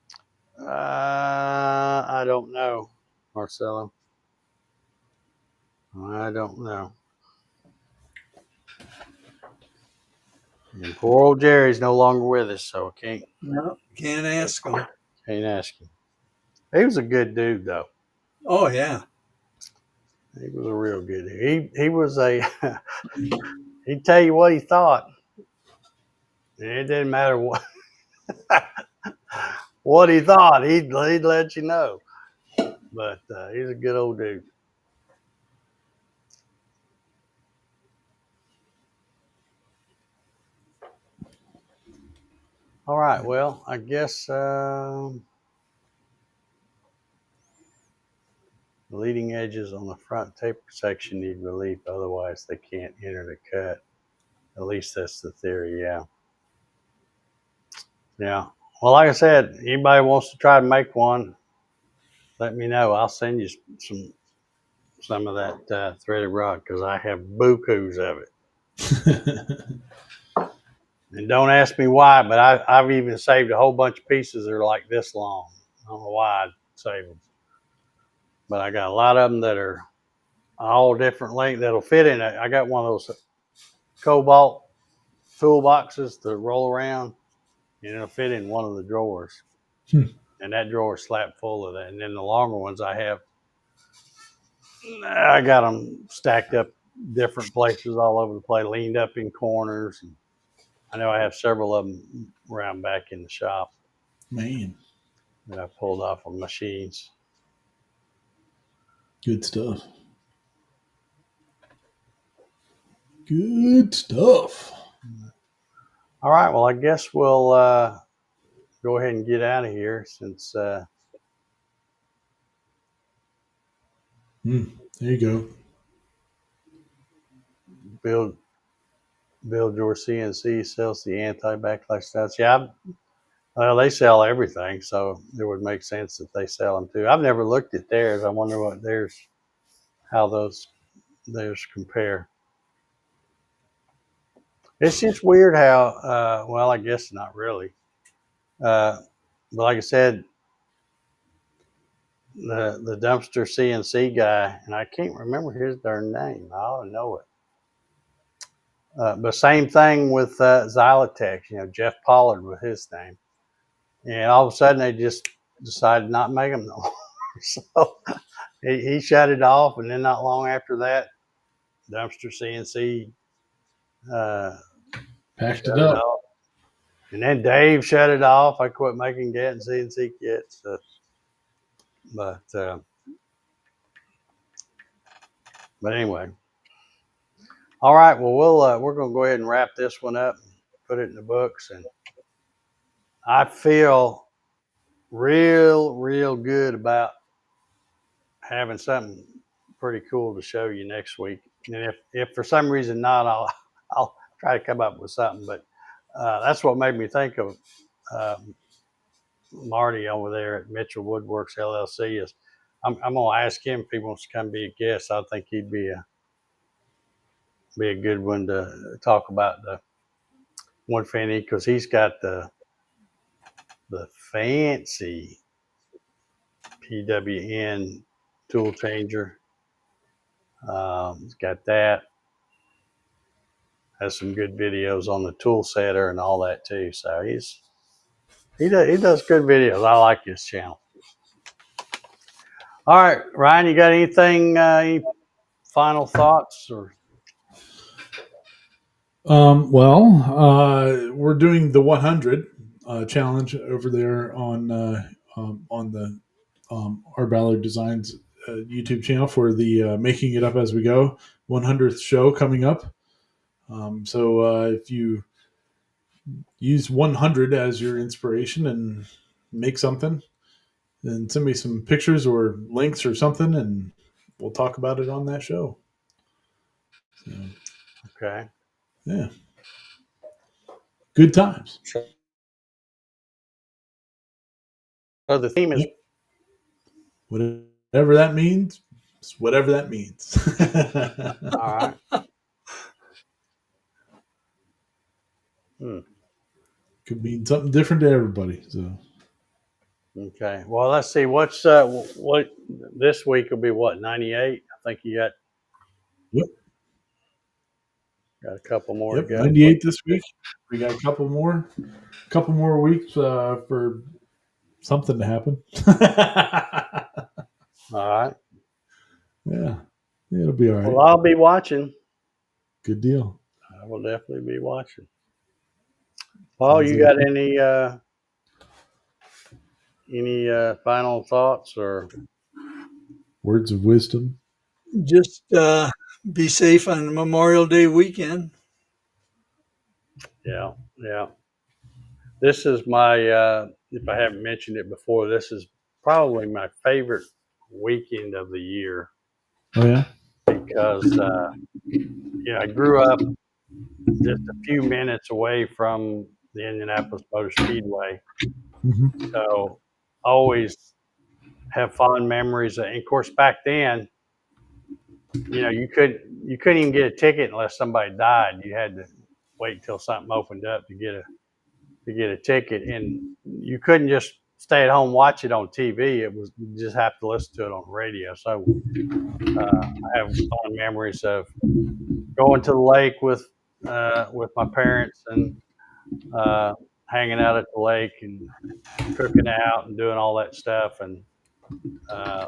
I don't know, Marcelo. I don't know. And poor old Jerry's no longer with us, so I can't ask him. Can't ask him. He was a good dude, though. Oh yeah, he was a real good dude. He was a. He'd tell you what he thought. It didn't matter what he thought. He'd let you know. But he's a good old dude. All right. Well, I guess the leading edges on the front taper section need relief. Otherwise, they can't enter the cut. At least that's the theory. Yeah. Yeah. Well, like I said, anybody wants to try to make one, let me know. I'll send you some of that threaded rod because I have bukus of it. And don't ask me why, but I've even saved a whole bunch of pieces that are like this long. I don't know why I'd save them, but I got a lot of them that are all different length that'll fit in it. I got one of those cobalt toolboxes to roll around, and it'll fit in one of the drawers. And that drawer is slap full of that. And then the longer ones I got them stacked up different places all over the place, leaned up in corners. And I know I have several of them around back in the shop. Man, that I pulled off of machines. Good stuff. Good stuff. All right. Well, I guess we'll go ahead and get out of here since. There you go. Build your CNC sells the anti-backlash stuff. Yeah, well, they sell everything, so it would make sense that they sell them too. I've never looked at theirs. I wonder what how theirs compare. It's just weird how, well, I guess not really. But like I said, the dumpster CNC guy, and I can't remember his darn name. I ought to know it. But same thing with Xylotech, Jeff Pollard with his name. And all of a sudden they just decided not to make them no more. So he shut it off, and then not long after that, dumpster CNC packed it up. Off. And then Dave shut it off. I quit making GAT and CNC kits. But anyway. All right. Well, we're going to go ahead and wrap this one up and put it in the books. And I feel real good about having something pretty cool to show you next week. And if for some reason not, I'll try to come up with something. But that's what made me think of Marty over there at Mitchell Woodworks LLC. Is I'm going to ask him if he wants to come be a guest. I think he'd be a good one to talk about the 150 because he's got the fancy PWN tool changer. He's got that. Has some good videos on the tool setter and all that too. So he does good videos. I like his channel. All right, Ryan, you got anything? Any final thoughts or? Well, we're doing the 100 challenge over there on the our Ballard Designs YouTube channel for the Making It Up As We Go 100th show coming up. So if you use 100 as your inspiration and make something, then send me some pictures or links or something, and we'll talk about it on that show. So, okay. Yeah. Good times. So the theme is whatever that means. Whatever that means. All right. Could mean something different to everybody. So. Okay. Well, let's see. What's what this week will be? What 98? I think you got. Yep. Got a couple more. Yep. 98 this week. We got a couple more weeks for something to happen. All right. Yeah. It'll be all right. Well, I'll be watching. Good deal. I will definitely be watching. Paul, you got any final thoughts or words of wisdom? Just be safe on Memorial Day weekend. Yeah. this is my, if I haven't mentioned it before, this is probably my favorite weekend of the year Oh yeah. because, I grew up just a few minutes away from the Indianapolis Motor Speedway. Mm-hmm. So always have fond memories. And of course, back then, you couldn't even get a ticket unless somebody died. You had to wait till something opened up to get a ticket, and you couldn't just stay at home watch it on TV. You just have to listen to it on the radio. So I have fond memories of going to the lake with my parents and uh, hanging out at the lake and cooking out and doing all that stuff and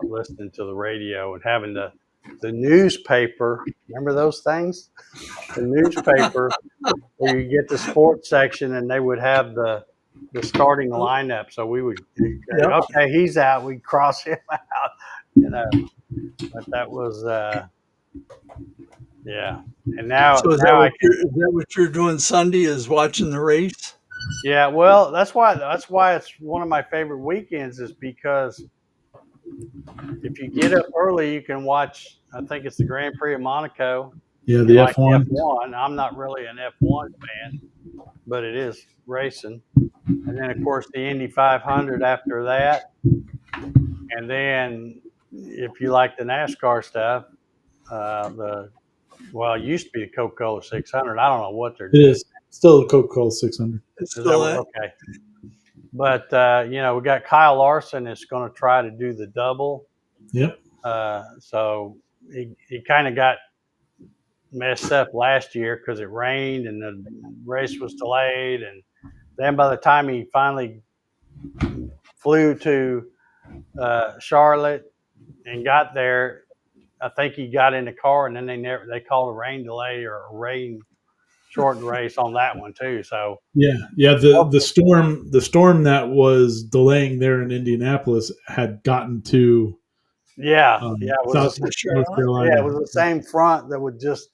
listening to the radio and having the newspaper. Remember those things? The newspaper where you get the sports section and they would have the starting lineup. So we would go, Yep. okay, he's out. We'd cross him out. But that was yeah. And now So I can. is that what you're doing Sunday? Is watching the race? Yeah, well, that's why it's one of my favorite weekends is because if you get up early, you can watch. I think it's the Grand Prix of Monaco. Yeah, And the like F1. F1, I'm not really an F1 fan, but it is racing. And then, of course, the Indy 500 after that. And then, if you like the NASCAR stuff, it used to be the Coca-Cola 600. I don't know what they're It doing. is still the Coca-Cola 600. It's Is that still what, that. okay? But we got Kyle Larson that's going to try to do the double. Yep. So he kind of got messed up last year because it rained and the race was delayed, and then by the time he finally flew to Charlotte and got there, I think he got in the car, and then they called a rain delay or a rain shortened race on that one too. So Yeah. The storm that was delaying there in Indianapolis had gotten to it was North Carolina. it was the same front that would just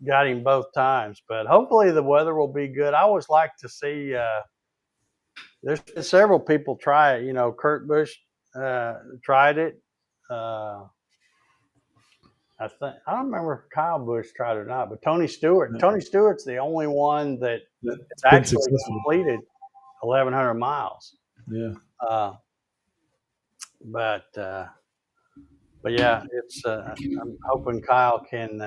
got him both times. But hopefully the weather will be good. I always like to see. There's been several people try it. Kurt Busch tried it. I don't remember if Kyle Busch tried it or not, but Tony Stewart. Yeah. Tony Stewart's the only one that That's actually completed 1,100 miles. Yeah. But yeah, it's. I'm hoping Kyle can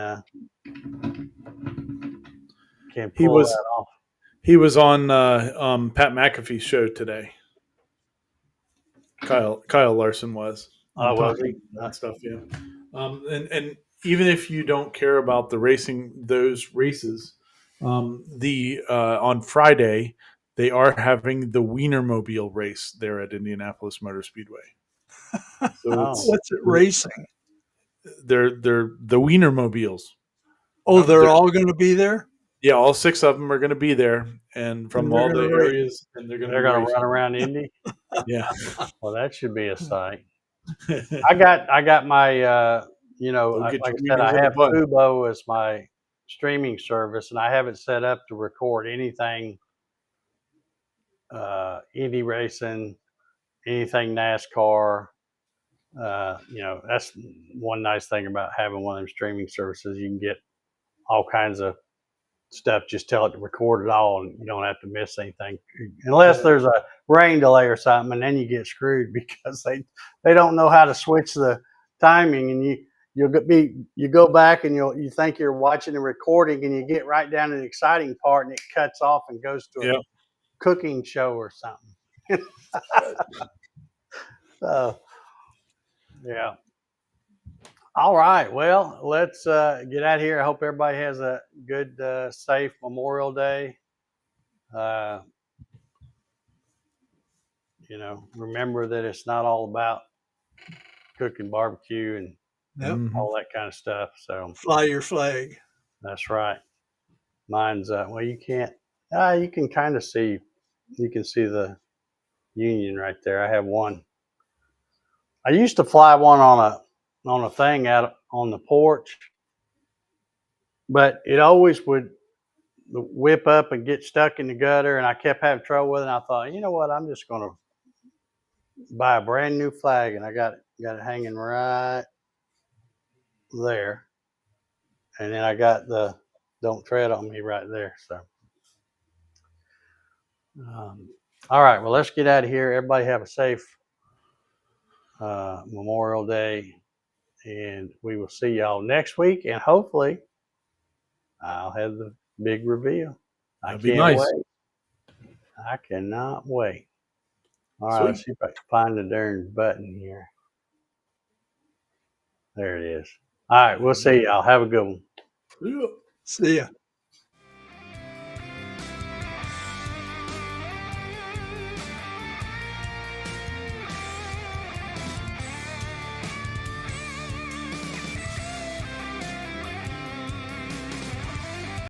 pull that off. He was on Pat McAfee's show today. Kyle Larson was. Was he? That stuff, yeah. And even if you don't care about those races, on Friday they are having the Wienermobile race there at Indianapolis Motor Speedway. So what's it racing? They're the Wienermobiles. Oh, they're all going to be there. Yeah, all 6 of them are going to be there, and from all the areas, and they're going to run around Indy. Yeah. Well, that should be a sight. I got my, like I said, I have Fubo as my streaming service, and I have it set up to record anything, Indy racing, anything NASCAR. That's one nice thing about having one of them streaming services. You can get all kinds of stuff. Just tell it to record it all, and you don't have to miss anything unless there's a rain delay or something, and then you get screwed because they don't know how to switch the timing, and you go back and you think you're watching a recording, and you get right down to the exciting part, and it cuts off and goes to a cooking show or something. So yeah. All right. Well, let's get out of here. I hope everybody has a good, safe Memorial Day. Remember that it's not all about cooking barbecue and all that kind of stuff. So fly your flag. That's right. Mine's you can't. You can kind of see. You can see the Union right there. I have one. I used to fly one on a thing out on the porch, but it always would whip up and get stuck in the gutter, and I kept having trouble with it. And I thought, you know what, I'm just going to buy a brand new flag, and I got it hanging right there, and then I got the "Don't Tread on Me" right there. So, all right, well, let's get out of here. Everybody have a safe Memorial Day, and we will see y'all next week, and hopefully I'll have the big reveal. That'd be nice. Wait. I cannot wait. All right, Sweet. let's see if I can find the darn button here. There it is. All right, we'll see y'all. Have a good one. Yeah. See ya.